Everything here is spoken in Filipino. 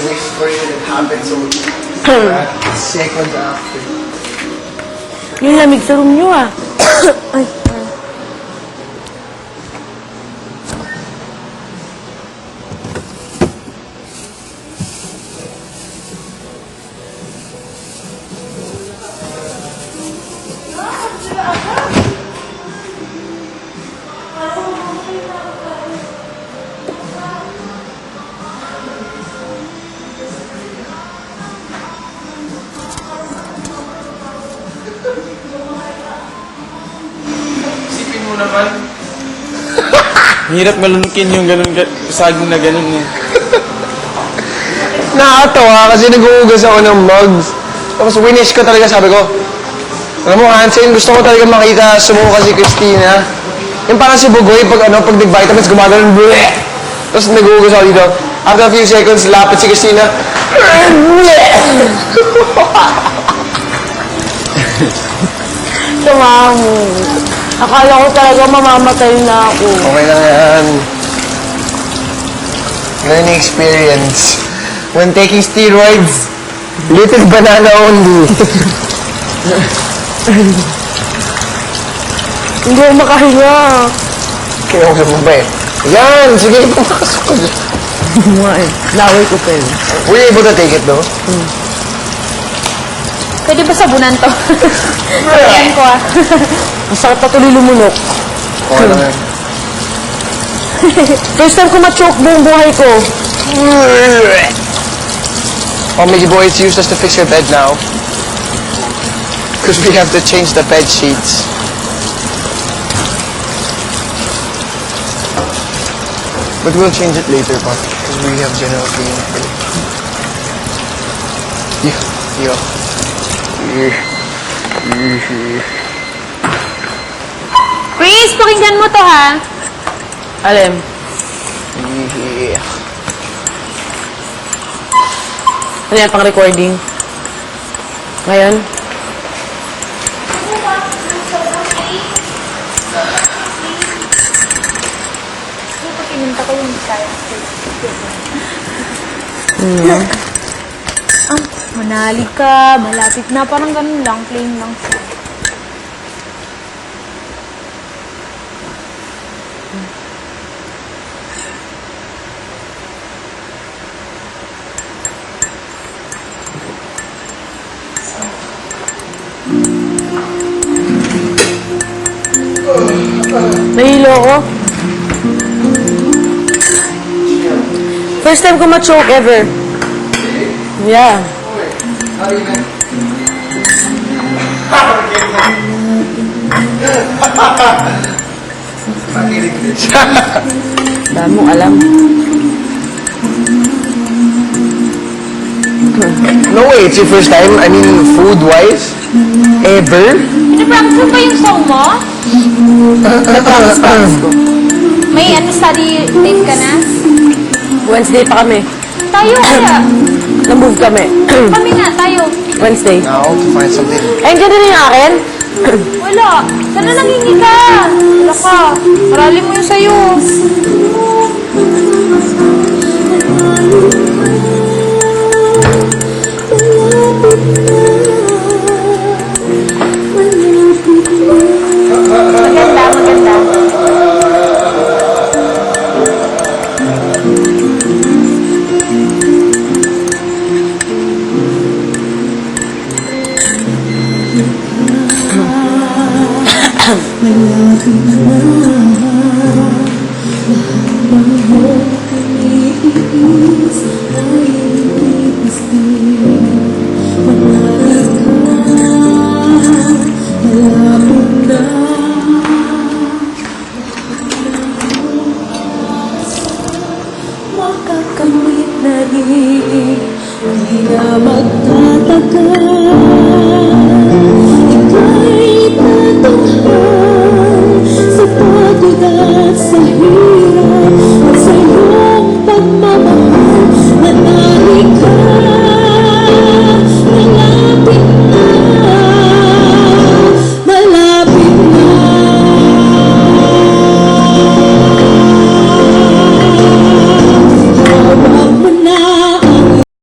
wish for it and it happened so seconds after. Yung lamig sa room nyo ah. Ay. Isipin mo naman. Hirap malunukin yung ganun, saging na ganun eh. Nakakatawa kasi nag-uugas ako ng mugs. Tapos winish ko talaga, sabi ko, alam mo, Hansen, gusto ko talaga makita sumuka si Christina. Yung parang si Bugoy, pag nag-vitamins, gumagano'n, bleh! Tapos nag-uugas ako dito. After a few seconds, lapit si Christina. Tumamo. Akala ko talaga mamamatay na ako. Okay lang yan. Learning experience. When taking steroids, little banana only. Hindi ako makahinga. Kaya ko mo ba eh? Yan! Sige, pumasok ko dyan. Nga eh. Laway ko pa yun. Were you able to take it though? Pwede ba sabunan to? Ayan ko ah. Masakit pa tuloy lumunok. Okay lang yan. First time ko ma-choke buong buhay ko. Oh, Mickey boy, it's useless to fix your bed now. Because we have to change the bed sheets. But we'll change it later, pa. Because we have general cleaning for it. Yeah. Chris, pakinggan mo to ha. Alam. Yeah. Ano yan, pang recording? Ngayon? Pinunta ko yung kaya. Manali ka, malapit na. Parang ganun lang, plain lang siya. Nahilo ko. First time ko ma-choke ever. Yeah. Dami mong alam. No way, it's your first time? I mean, food-wise? Ever? Pinapractice mo ba yung song mo? Practice ko. May study tape ka na? Wednesday pa kami. Tayo kaya. Na-move kami. Kami nga, tayo. Wednesday. Now, to find something. Ay, dyan din yung akin. Wala. Sana nangingi ka. Wala ka. Marali mo yung sayo. Maganda, maganda. Makakamit na rin, hindi na magtatagal.